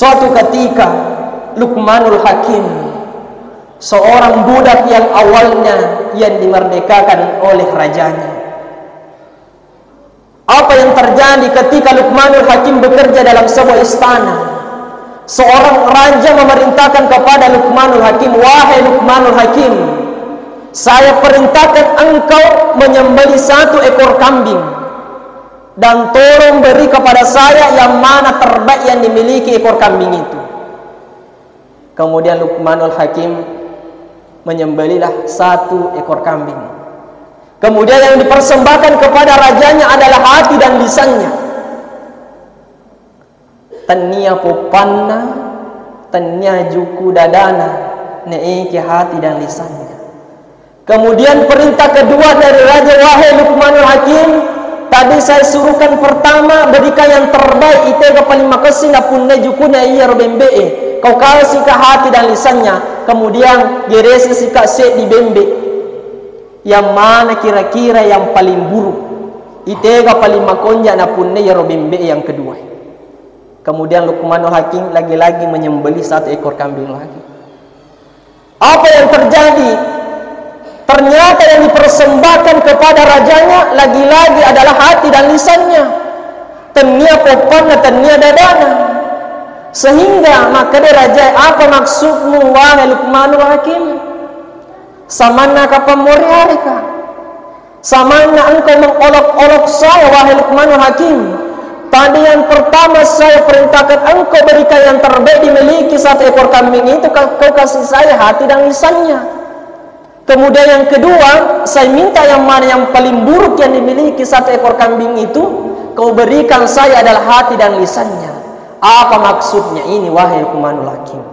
Suatu ketika Luqmanul Hakim, seorang budak yang awalnya yang dimerdekakan oleh rajanya. Apa yang terjadi ketika Luqmanul Hakim bekerja dalam sebuah istana? Seorang raja memerintahkan kepada Luqmanul Hakim, "Wahai Luqmanul Hakim, saya perintahkan engkau menyembelih 1 ekor kambing, dan tolong beri kepada saya yang mana terbaik yang dimiliki ekor kambing itu." Kemudian Luqmanul Hakim menyembelihlah 1 ekor kambing. Kemudian yang dipersembahkan kepada rajanya adalah hati dan lisannya. Tania popanna, tania juku dadana, neiki hati dan lisannya. Kemudian perintah kedua dari raja, "Wahai Luqmanul Hakim, tadi saya suruhkan pertama berikan yang terbaik, itega paling makasih na punna jukuna iya robembe. Kau kasih ke hati dan lisannya, kemudian geresi sika se di bembe. Yang mana kira-kira yang paling buruk, itega paling makonja na punna iya robembe yang kedua." Kemudian Luqmanul Hakim lagi-lagi menyembelih 1 ekor kambing lagi. Apa yang terjadi? Ternyata yang dipersembahkan kepada rajanya lagi-lagi adalah hati dan lisannya. Tenia popanna, tenia dadana. Sehingga maka dia raja, "Apa maksudmu wahai Luqmanul Hakim? Samana ka pamoriarika? Samana engkau mengolok-olok saya wahai Luqmanul Hakim? Tadi yang pertama saya perintahkan engkau berikan yang terbaik dimiliki 1 ekor kambing itu, kau kasih saya hati dan lisannya. Kemudian yang kedua, saya minta yang mana yang paling buruk yang dimiliki 1 ekor kambing itu, kau berikan saya adalah hati dan lisannya. Apa maksudnya ini wahai Luqmanul Hakim?"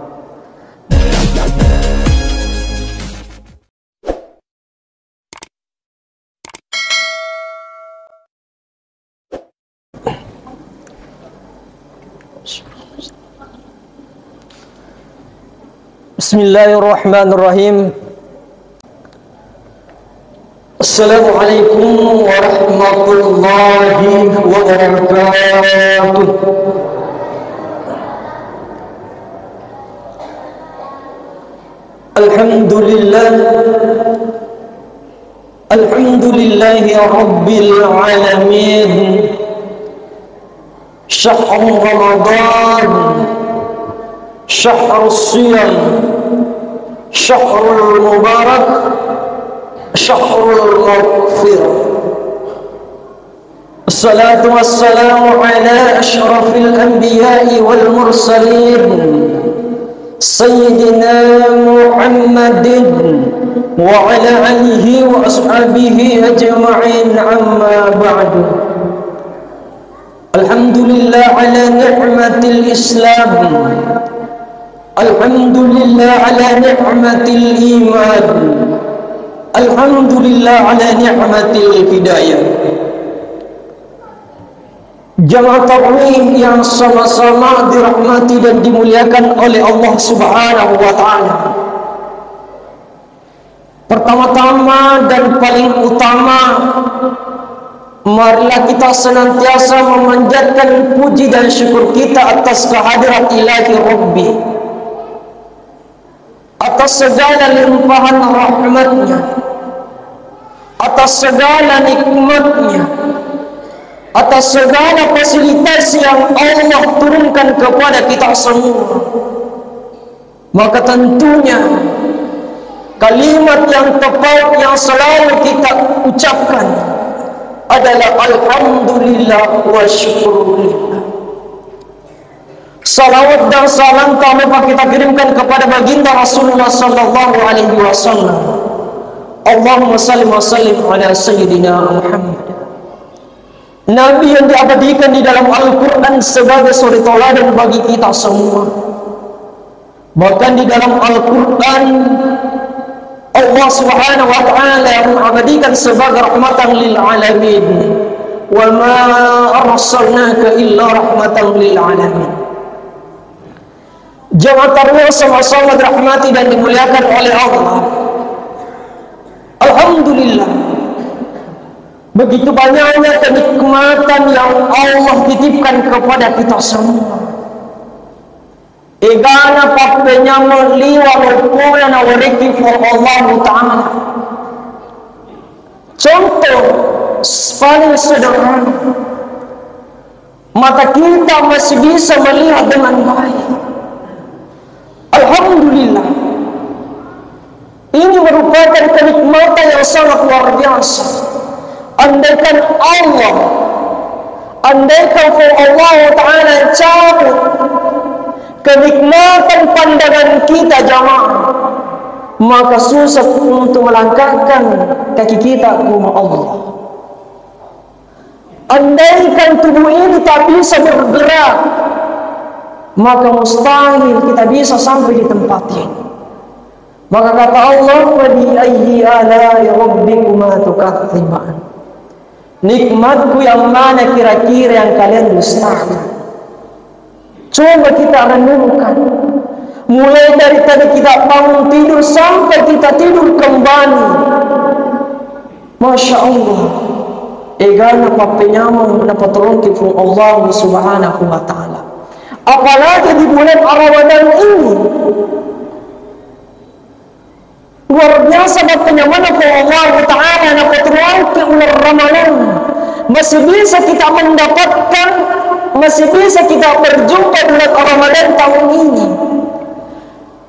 Bismillahirrahmanirrahim. Assalamualaikum warahmatullahi wabarakatuh. Alhamdulillah, alhamdulillahi rabbil alamin. Syahrul Ramadan, syahrul siyam, syahrul mubarak, syahrul maghfirah. Assalatu wassalamu ala ashrafil anbiya'i wal mursalin, Sayyidina Muhammadin wa ala alihi wa ashabihi ajma'in, amma ba'du. Alhamdulillah ala ni'matil Islam, alhamdulillah ala ni'matil iman, alhamdulillah ala ni'matil hidayah. Jamaah tarawih yang sama-sama dirahmati dan dimuliakan oleh Allah Subhanahu wa taala. Pertama-tama dan paling utama, marilah kita senantiasa memanjatkan puji dan syukur kita atas kehadirat Ilahi Rabbi, atas segala limpahan rahmatnya, atas segala nikmatnya, atas segala fasilitas yang Allah turunkan kepada kita semua. Maka tentunya kalimat yang tepat yang selalu kita ucapkan adalah alhamdulillah wa syukurulillah. Salawat dan salam kami kita kirimkan kepada baginda Rasulullah sallallahu alaihi wasallam. Allahumma salli wa sallim ala sayyidina Muhammad, Nabi yang diabadikan di dalam Al-Quran sebagai suri tauladan bagi kita semua. Bahkan di dalam Al-Quran Allah Subhanahu wa ta'ala mengabadikan sebagai rahmatan lil alamin. Wa ma arsalnaka illa rahmatan lil alamin. Jamaah tarawih sama-sama dirahmati dan dimuliakan oleh Allah. Alhamdulillah, begitu banyaknya kenikmatan yang Allah titipkan kepada kita semua. Igana papenya meliwa lupuna na wariki for Allah Ta'ala. Contoh paling sederhana, mata kita masih bisa melihat dengan baik. Alhamdulillah, ini merupakan kenikmatan yang sangat luar biasa. Andaikan Allah Ta'ala cabut kenikmatan pandangan kita jamaah, maka susah untuk melangkahkan kaki kita ke rumah Allah. Andaikan tubuh ini tak bisa bergerak, maka mustahil kita bisa sampai di tempat ini. Maka kata Allah, wa bi ayyi ala'i rabbikuma tukadziban. Nikmatku yang mana kira-kira yang kalian dustakan? Coba kita renungkan. Mulai dari tadi kita bangun tidur sampai kita tidur kembali. Masya Allah. Egana papenyaman na patulong kifung Allah Subhanahu wa Ta'ala. Apalagi di bulan Ramadan ini, luar biasa papenyaman na Allah Ta'ala na patulong kifung Ramadan. Masih bisa kita mendapatkan, masih bisa kita berjumpa bulan Ramadan tahun ini.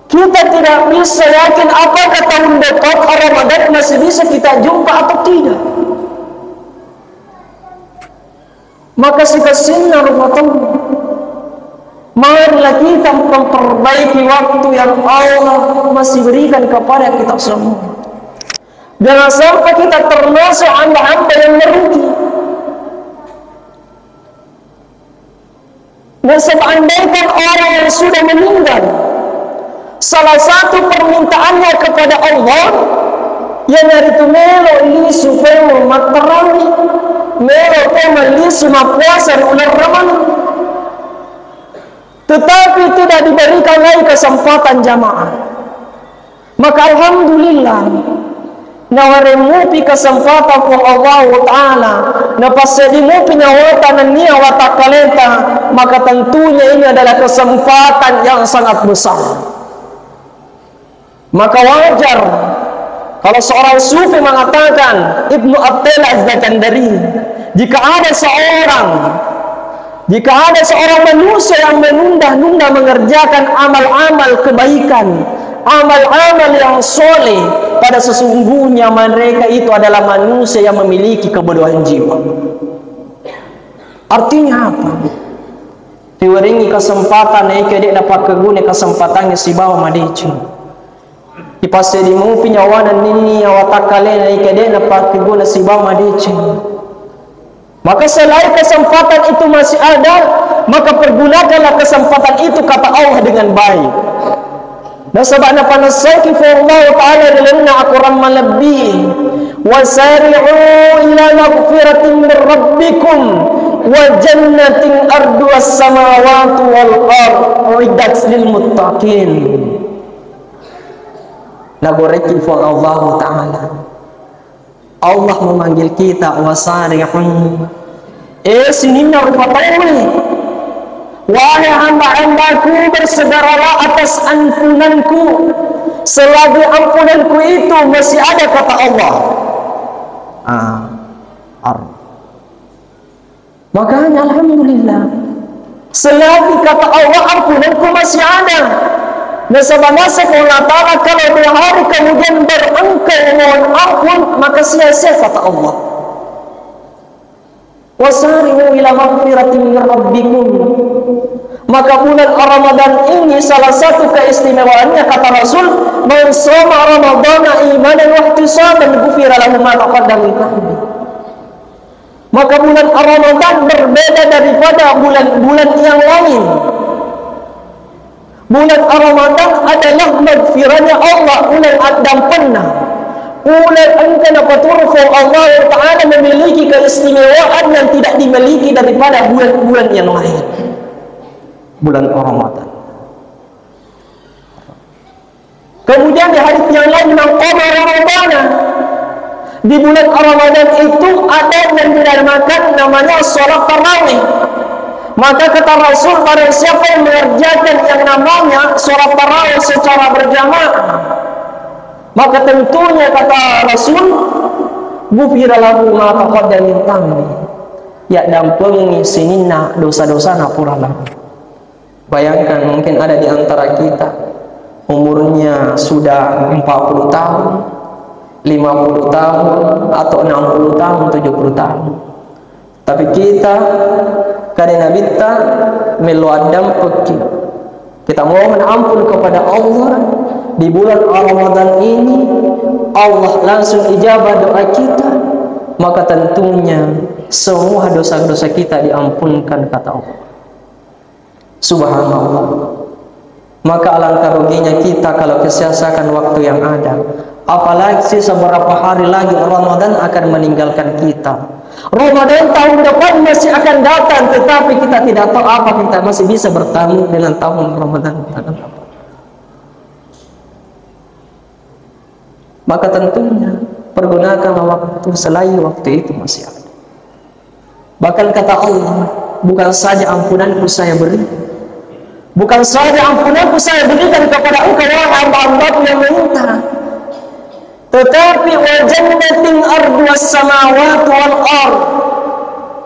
Kita tidak bisa yakin apakah tahun depan Ramadan masih bisa kita jumpa atau tidak. Maka sikasnya Ramadan, marilah kita memperbaiki waktu yang Allah masih berikan kepada kita semua. Jangan sampai kita termasuk hamba-hamba yang merugi. Dan seandainya orang yang sudah meninggal, salah satu permintaannya kepada Allah yang dari itu melo lisu pemo matarawi, melo pemo lisu mapuasa ular Ramadan, tetapi tidak diberikan lagi kesempatan jamaah. Maka alhamdulillah, nawaremupi kesempatan for Allah Ta'ala, napasedimupi nyawatan niya watakaleta, maka tentunya ini adalah kesempatan yang sangat besar. Maka wajar kalau seorang sufi mengatakan, Ibnu Athaillah Az-Zakandari, jika ada seorang manusia yang menunda-nunda mengerjakan amal-amal kebaikan, amal-amal yang soleh, pada sesungguhnya mereka itu adalah manusia yang memiliki kebodohan jiwa. Artinya apa? Diweringi kesempatan eke dapat keguna kesempatannya si bawa madicu. Ipasya dimu pinyawanan nini awatakale eke dapat keguna si bawa madicu. Maka selain kesempatan itu masih ada, maka pergunakanlah kesempatan itu kata Allah dengan baik. Dan sebabnya panasaki Allah Ta'ala dilena akuran malabih wasari'u ila maghfiratin min rabbikum wa jannatin ardu as-samawati wal ard uiddat lil muttaqin. Nagoreki for Allah Ta'ala, Allah memanggil kita wasari'u sinina rupatawi, wahai hamba-hambaku, bersegeralah atas ampunanku selagi ampunanku itu masih ada, kata Allah. Makanya alhamdulillah, selagi kata Allah ampunanku masih ada. Dan sebenarnya Allah Ta'ala kalau 2 hari kemudian berengkau mohon ampun, maka sia-sia kata Allah. Wasari'u ila maghfiratin min rabbikum. Maka bulan Ramadan ini salah satu keistimewaannya kata Rasul, man shoma ramadhana imanan wa ihtisaban ghufira lahu ma taqaddama min dhanbi. Maka bulan Ramadan berbeda daripada bulan-bulan yang lain. Bulan Ramadan adalah maghfirahnya Allah, bulan adampanna. Bulan engkau paturfu Allah Ta'ala memiliki keistimewaan yang tidak dimiliki daripada bulan-bulan yang lain. Bulan Ramadan. Kemudian di hadits yang lain, maqama Ramadan, di bulan Ramadan itu ada yang dinamakan namanya sholat tarawih. Maka kata Rasul, barang siapa yang mengerjakan yang berjamaahnya sholat tarawih secara berjamaah, maka tentunya kata Rasul, ghufira lahu ma taqaddama min dhanbi, ya dampengi sinina dosa-dosa napuralah. Bayangkan mungkin ada di antara kita umurnya sudah 40 tahun, 50 tahun, atau 60 tahun, 70 tahun. Tapi kita karena kita meluadam peki, kita mohon ampun kepada Allah di bulan Ramadan ini, Allah langsung ijabah doa kita, maka tentunya semua dosa-dosa kita diampunkan kata Allah. Subhanallah. Maka alangkah ruginya kita kalau kesia-siakan waktu yang ada. Apalagi seberapa hari lagi Ramadan akan meninggalkan kita. Ramadan tahun depan masih akan datang, tetapi kita tidak tahu apa kita masih bisa bertamu dengan tahun Ramadan akan datang. Maka tentunya pergunakan waktu selagi waktu itu masih ada. Bahkan kata Allah, bukan saja ampunanku saya beri, bukan saja ampunanku saya berikan kepada engkau wahai hamba-hambaku yang meminta, tetapi wa jannatin arduas samawati wal ard,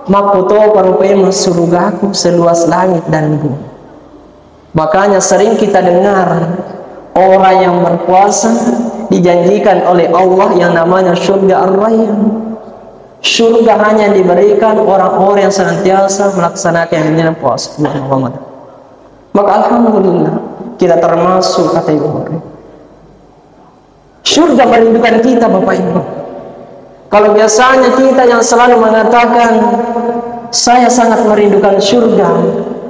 makuto parupema surgaku seluas langit dan bumi. Makanya sering kita dengar orang yang berpuasa dijanjikan oleh Allah yang namanya surga Ar-Rayyan. Surga hanya diberikan orang-orang yang senantiasa melaksanakan yang puasa bulan Ramadan. Maka alhamdulillah kita termasuk kategori surga merindukan kita, Bapak Ibu. Kalau biasanya kita yang selalu mengatakan saya sangat merindukan surga,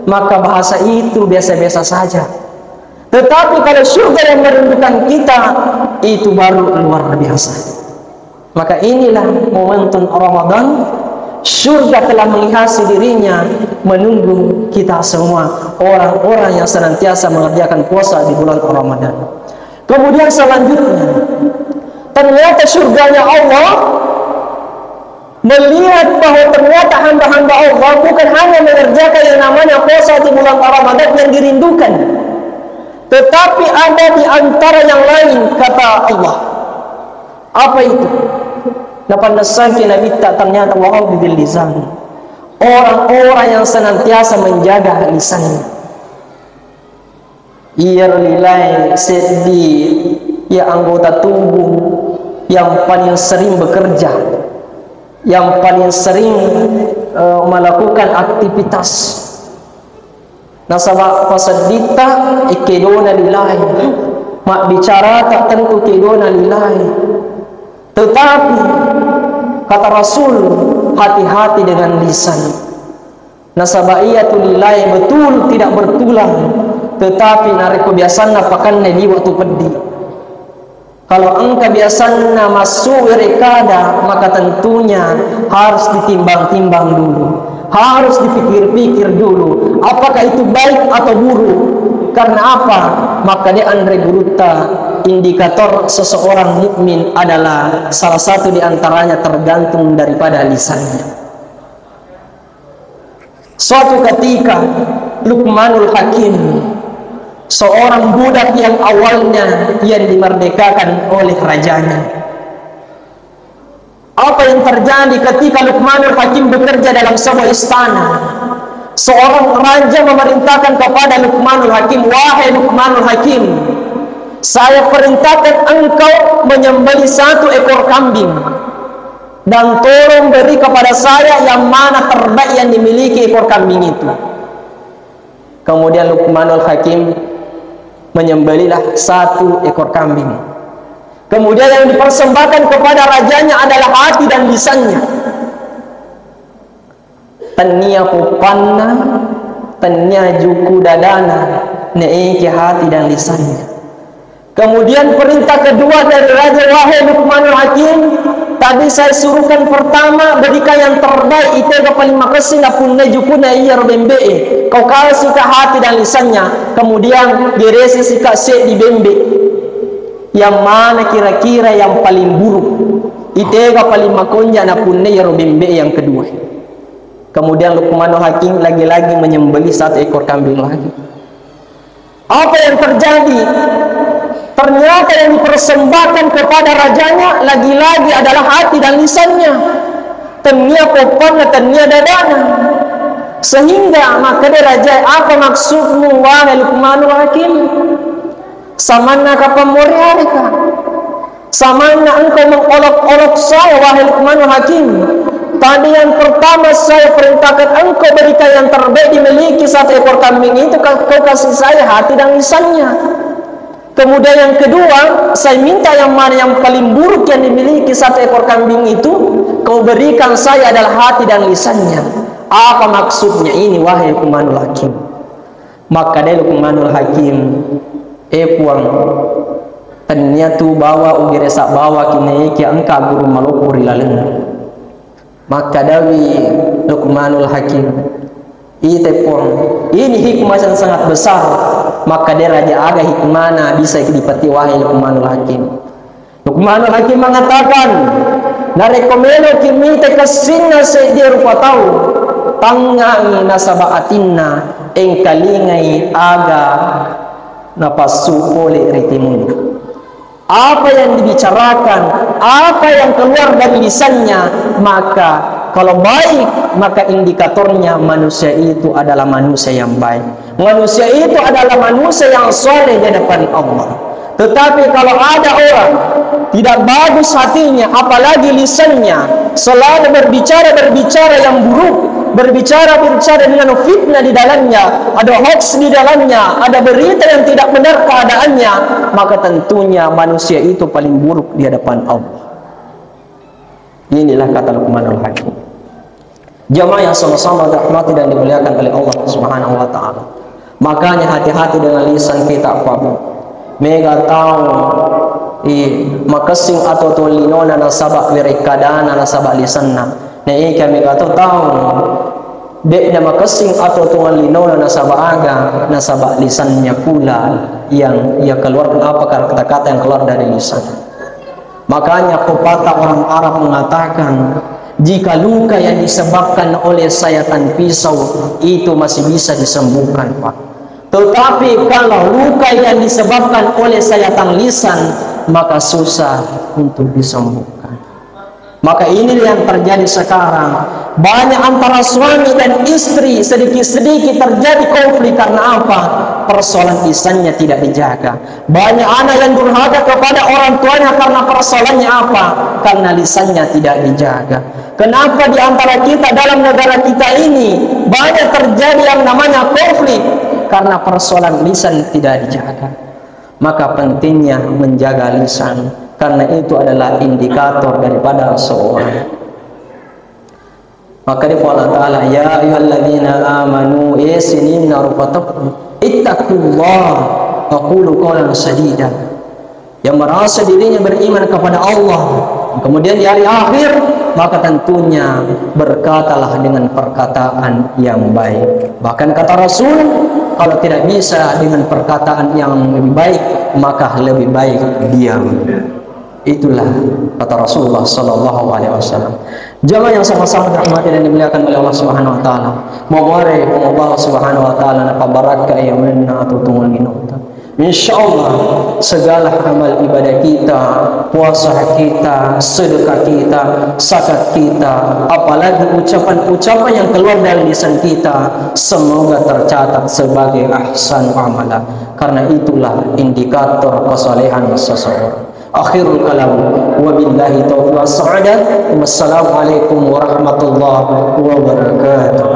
maka bahasa itu biasa-biasa saja. Tetapi kalau surga yang merindukan kita, itu baru luar biasa. Maka inilah momentum Ramadan, surga telah menghiasi dirinya menunggu kita semua, orang-orang yang senantiasa mengerjakan puasa di bulan Ramadan. Kemudian selanjutnya, ternyata surganya Allah, melihat bahwa ternyata hamba-hamba Allah bukan hanya mengerjakan yang namanya puasa di bulan Ramadan yang dirindukan, tetapi ada di antara yang lain, kata Allah. Apa itu? Dapat nasanki Nabi tak ternyata wahab bil lisan, orang-orang yang senantiasa menjaga lisannya. Ia nilai sedih ya anggota tubuh yang paling sering bekerja, yang paling sering melakukan aktivitas. Nasabah pasadita ikedona lillahi, mak bicara tak tentu kedona lillahi. Tetapi kata Rasul, hati-hati dengan lisan. Nasabaiyatu lillahi, betul tidak bertulang, tetapi narik kebiasaan pakan di waktu pedih. Kalau engkau biasanya masuk rekada, maka tentunya harus ditimbang-timbang dulu, harus dipikir-pikir dulu, apakah itu baik atau buruk. Karena apa? Maka dia Andre Guruta, indikator seseorang mukmin adalah salah satu di antaranya tergantung daripada lisannya. Suatu ketika Luqmanul Hakim, seorang budak yang awalnya yang dimerdekakan oleh rajanya. Apa yang terjadi ketika Luqmanul Hakim bekerja dalam sebuah istana? Seorang raja memerintahkan kepada Luqmanul Hakim, wahai Luqmanul Hakim, saya perintahkan engkau menyembelih 1 ekor kambing dan tolong beri kepada saya yang mana terbaik yang dimiliki ekor kambing itu. Kemudian Luqmanul Hakim menyembelihlah 1 ekor kambing. Kemudian yang dipersembahkan kepada rajanya adalah hati dan lisannya. Tania pupanna, tania juku dadana, neiki hati dan lisannya. Kemudian perintah kedua dari raja, wahai Luqmanul Hakim, tadi saya suruhkan pertama berikan yang terbaik, itu yang paling makasih na punna jukuna iya robembe. Kau kasih ke hati dan lisannya, kemudian diresi sikak se di bembe. Yang mana kira-kira yang paling buruk? Itu yang paling makonja na punna iya robembe yang kedua. Kemudian Luqmanul Hakim lagi-lagi menyembelih 1 ekor kambing lagi. Apa yang terjadi? Ternyata yang dipersembahkan kepada rajanya lagi-lagi adalah hati dan lisannya. Tenia popana, tenia dadana. Sehingga maka dia raja, apa maksudmu wahai Luqmanul Hakim? Samana ka pamoriarika? Samana engkau mengolok-olok saya wahai Luqmanul Hakim? Tadi yang pertama saya perintahkan engkau berikan yang terbaik dimiliki satu ekor kambing itu, kau kasih saya hati dan lisannya. Kemudian yang kedua, saya minta yang mana yang paling buruk yang dimiliki satu ekor kambing itu, kau berikan saya adalah hati dan lisannya. Apa maksudnya ini wahai Luqmanul Hakim? Maka dari Luqmanul Hakim, puang tanya tu bawa ugiresak bawa kini ki angka guru malupuri laleng. Maka dari Luqmanul Hakim, ini hikmah yang sangat besar. Maka dia raja aga hikmana bisa dipati wahai Luqmanul Hakim. Luqmanul Hakim mengatakan, narekomelo kimi te kasina se dia rupa tahu tangai nasabaatinna engkalingai aga napasu oleh ritimun. Apa yang dibicarakan, apa yang keluar dari lisannya, maka kalau baik, maka indikatornya manusia itu adalah manusia yang baik. Manusia itu adalah manusia yang soleh di depan Allah. Tetapi kalau ada orang tidak bagus hatinya, apalagi lisannya, selalu berbicara yang buruk, berbicara dengan fitnah di dalamnya, ada hoax di dalamnya, ada berita yang tidak benar keadaannya, maka tentunya manusia itu paling buruk di hadapan Allah. Inilah kata Luqmanul Hakim. Jamaah yang sama-sama dirahmati dan dimuliakan oleh Allah Subhanahu wa taala. Makanya hati-hati dengan lisan kita, Pak. Mega tahu makasing atau tulinona nasabak wirikadana nasabak lisanna. Nei kami tahu dek na makasing atau tulinona nasabak aga nasabak lisannya pula yang ia keluarkan apa kata-kata yang keluar dari lisan. Makanya pepatah orang Arab mengatakan, jika luka yang disebabkan oleh sayatan pisau itu masih bisa disembuhkan, Pak. Tetapi kalau luka yang disebabkan oleh sayatan lisan, maka susah untuk disembuhkan. Maka ini yang terjadi sekarang. Banyak antara suami dan istri sedikit-sedikit terjadi konflik karena apa? Persoalan lisannya tidak dijaga. Banyak anak yang durhaka kepada orang tuanya karena persoalannya apa? Karena lisannya tidak dijaga. Kenapa di antara kita dalam negara kita ini banyak terjadi yang namanya konflik? Karena persoalan lisan tidak dijaga. Maka pentingnya menjaga lisan, karena itu adalah indikator daripada seorang. Maka di Allah Ta'ala, ya ayyuhalladzina amanu yasinina rufatakum ittaqullah wa qulu qawlan sadida. Yang merasa dirinya beriman kepada Allah, kemudian di hari akhir, maka tentunya berkatalah dengan perkataan yang baik. Bahkan kata Rasul, kalau tidak bisa dengan perkataan yang lebih baik, maka lebih baik diam. Itulah kata Rasulullah sallallahu alaihi wasallam. Jamaah yang sama-sama dirahmati dan dimuliakan oleh Allah Subhanahu wa taala. Mohon Allah Subhanahu wa taala na pabarakah yang menna atau tunggal minota. Insyaallah segala amal ibadah kita, puasa kita, sedekah kita, zakat kita, apalagi ucapan-ucapan yang keluar dari lisan kita, semoga tercatat sebagai ahsan amala. Karena itulah indikator kesalehan seseorang. Akhirul kalam, wabillahi taufiq was sa'adah. Wassalamualaikum warahmatullahi wabarakatuh.